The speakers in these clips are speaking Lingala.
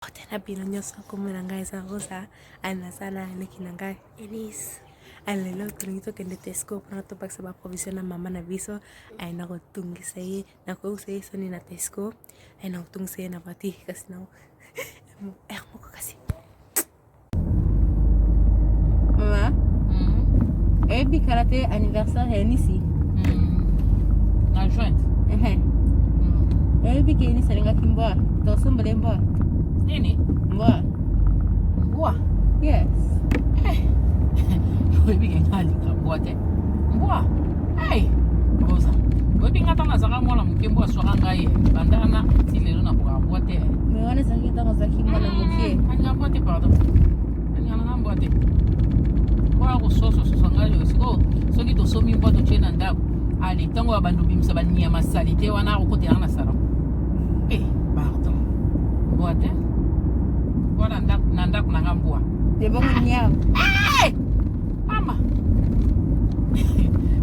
Tena bino nyonso akomona ngai eza rosa anasala aleki na ngai Elise alelo tolingi tokende Tesco mpona tobakisa baprovision na mama na biso ayina kotungisa ye nakoyebisa ye soni na Tesco ayina kotungisa ye na bati kasi na er moko kasi mama ebi karate anniversaire ya nisi na joint ebi ke nisi alingaki mbwa tosombole mbwa nini mbwa mbwa yes webi ngani mbwa te mbwa boza webi ngata na zaka mwana muke mbwa swaka ngai bandana ti lelo na kwa mbwa te me wana zangi tango zaki mwana muke anya mbwa te pardon anya na mbwa te mbwa ko soso ngai siko soki to somi mbwa to chena ndako ali tango ya bandu bimsa banya masali te wana ko te na sala pardon mbwa te wana ndako na ngambwa debongo nyao mama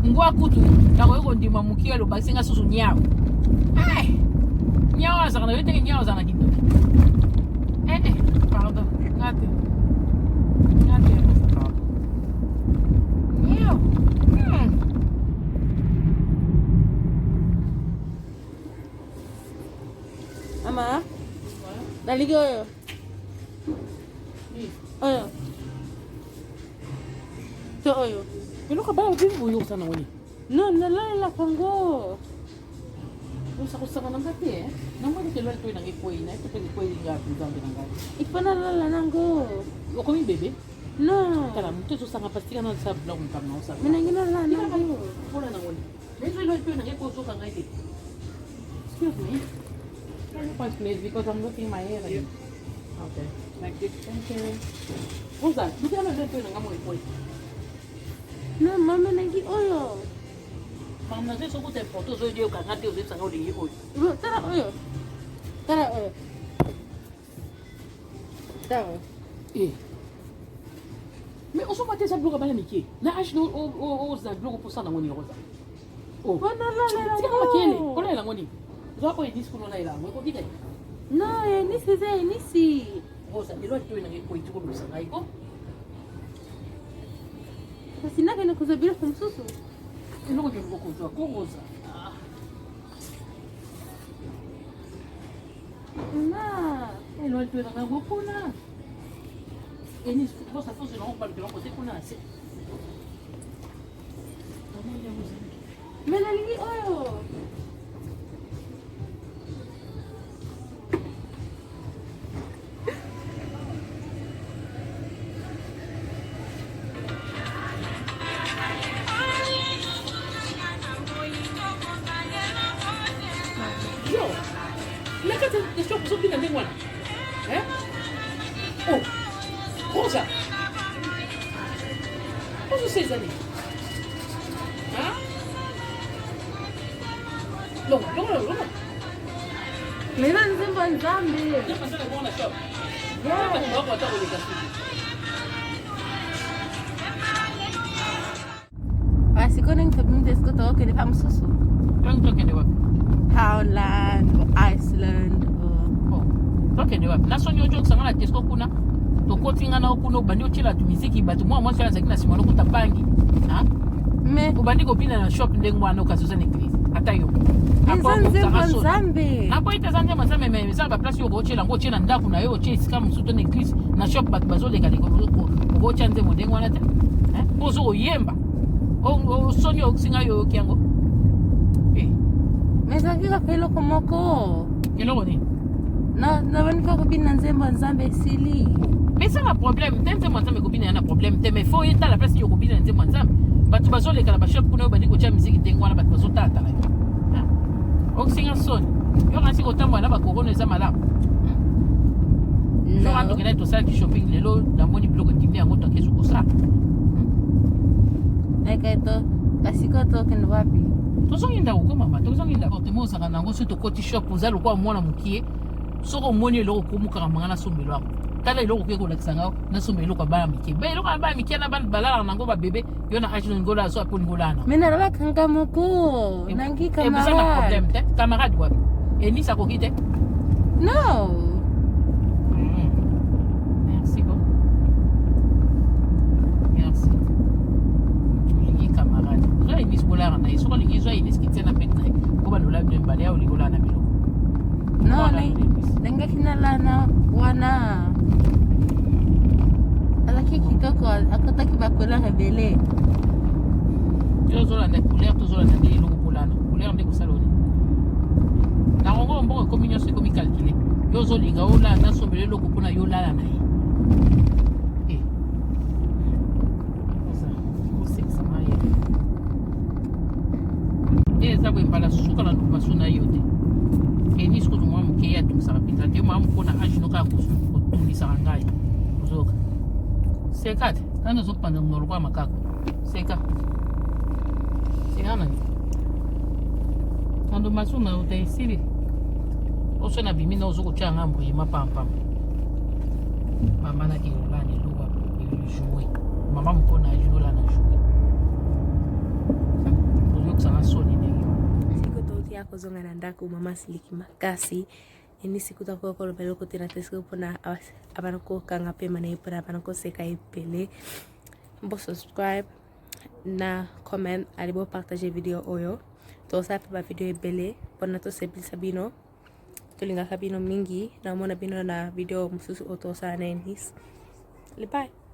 ngwa kutu nakoyeko ndima mukielo basinga susu nyao nyao azana yote nyao azana kitu pardon ngate nyao mama daligi oyo oyo to oyo iloka bala bivu yo sana woni no nalalela kongo usa kusaka na ngate na mwani ke lwali to ina ngekoi na ito pele koi ngapi nzambe na ngati ifana lala nango okomi bebe no kala mtezo sanga pastika na sa blog mtamna usa mina ngina lala nango bona na woni ndio lwali to ina ngekoi soka ngaite excuse me can you point please because I'm looking my hair again. Okay, like this. Thank you. What's that? Look at that to ina ngamo ikoi. no mama nangi oyo Mama nase so kute photo zo dio ka ngate uze sanga odi ikoi. tara oyo tara Mais on s'en va tes bloga bala miki. Na ashno o za bloga pour ça na ngoni roza. Oh. bona lala Tika makele. Kola la ngoni. Zo ko edisco no la ila. Mo ko dite. no nisi ze nisi Roza ndilo to ina ngekoi tuko lusanga iko. kasi nakene kuzabira kumsusu Iloko ke ngoko zo ko roza. na Elo to ina ngamo kuna. Enis roza fosse no pa ko te kuna se. mina nangi oyo Yo, la casa de shop so bina de wana. Oh, Rosa. Como vocês ali? Longa. mina nzimba nzambe Já passaram a na shop. yeah Não vou botar o ligação. basi kona ngithabimde sikoto okene phamsusu Eu tô querendo wapi? Poundland or Iceland or Tô querendo wapi? Na sonyo jo kusanga na Tesco kuna. Tokotinga na okuno bandi ochila tu muziki batu mwa mwa sana zakina simano kutapangi. me Ubandi ko bina na shop ndengwana ukazuza n'eglise. Hata yo. nzimba nzambe Na poita zanje mazame me zaba place yo gochela ngochela ndaku na yo che sika musuto n'eglise na shop batu bazoleka de ko gocha nze modengwana te. Bozo oyemba. O sonyo kusinga yo kyango. mezangi kapelo komoko Eloko ni. na vanika kubina nzimba nzambe sili Mais ça a problème. Tenze mwanzame kubina yana problème. Te me fo yeta la place yo kubina nze mwanzame. Batu bazoleka na ba shop kuna yo bandi gocha muziki ndengwana batu bazotata la yo. Okusinga soni. Yo kasi kotamba na ba corona za malamu. Jo ando kena to sala shopping lelo na moni blogo timia ngoto kesu kosa. ekaito kasikoto okene wapi Tozonginda ko mama, tozonginda ko temo saka nango so to koti shop uzalo kwa mwana mukie. Soko moni eloko kumuka mangana sombelo ako. Tala eloko ke ko lakisanga na sombelo kwa ba miki. Ba eloko ba miki na ban balala nango ba bebe yo na ashino ngola so aponi ngolana. mina lala kanga moko nangi Kamara. camarade Camarade wapi? Enisa ko kite? no lala na wana alaki kitoko akotaki bakola rebele yo zolanda couleur tozolanda nde eloko polana couleur nde kosaloni nango mbongo ekomi nyonso ekomi calcule yo ozolinga olanda sombela eloko mpona yo olala na ye osekisama ye eza boye mbala suka na ndupaso na yo te eni sikoto mwa moke ye atungisaka mpenza te mwa mpona agino kaka kotungisaka ngai ozoka seka te nani ozopanda mnolo kwa makako seka sekana ando masu na uta esili oso na bimi na ozokotya ngambo yema pampam mama na kiolani elowa jouer mama mpona agino la na jouer ozokosanga soni ndenge siku toti yako zonga na ndako mama siliki makasi ini siku tako kolobela kote na tesiko mpona abana kokanga pema na ye mpona abana koseka epele mbo subscribe na comment alibo partager video oyo tosape ba video ebele mpona tosepelisa bino tolingaka bino mingi na omona bino na video mosusu oyo tosala na Enis. Bye.